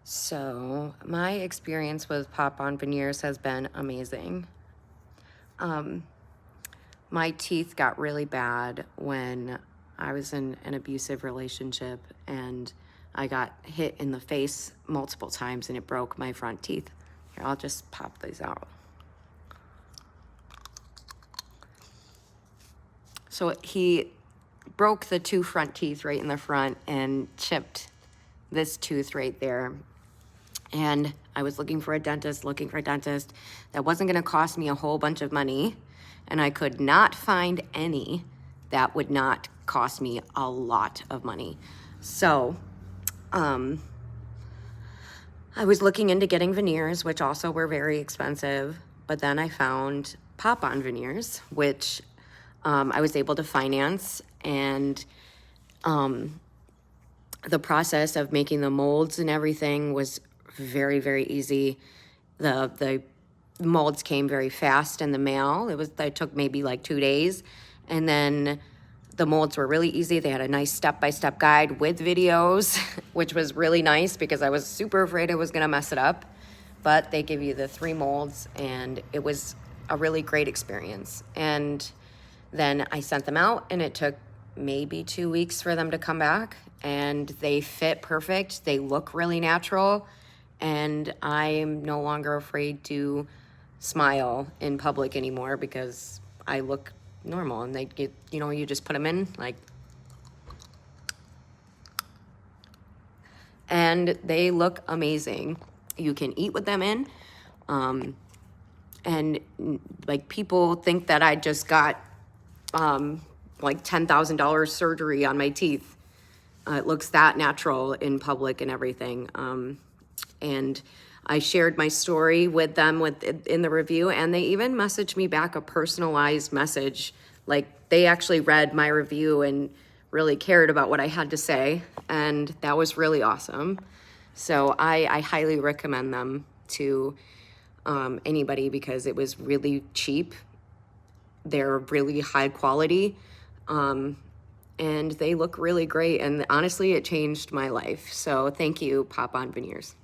So my experience with pop-on veneers has been amazing. My teeth got really bad when I was in an abusive relationship, and I got hit in the face multiple times and it broke my front teeth. Here, I'll just pop these out. So he broke the two front teeth right in the front and chipped this tooth right there. And I was looking for a dentist. That wasn't gonna cost me a whole bunch of money. And I could not find any that would not cost me a lot of money. So, I was looking into getting veneers, which also were very expensive. But then I found pop-on veneers, which I was able to finance. And the process of making the molds and everything was very, very easy. The molds came very fast in the mail. It took maybe like 2 days. And then the molds were really easy. They had a nice step-by-step guide with videos, which was really nice because I was super afraid I was gonna mess it up. But they give you the 3 molds, and it was a really great experience. And then I sent them out, and it took maybe 2 weeks for them to come back, and they fit perfect. They look really natural, and I'm no longer afraid to smile in public anymore because I look normal. And they get, you just put them in like, and they look amazing. You can eat with them in, and like people think that I just got like $10,000 surgery on my teeth. It looks that natural in public and everything. And I shared my story with them in the review, and they even messaged me back a personalized message. Like, they actually read my review and really cared about what I had to say, and that was really awesome. So I highly recommend them to anybody because it was really cheap. They're really high quality, and they look really great. And honestly, it changed my life. So thank you, Pop-On Veneers.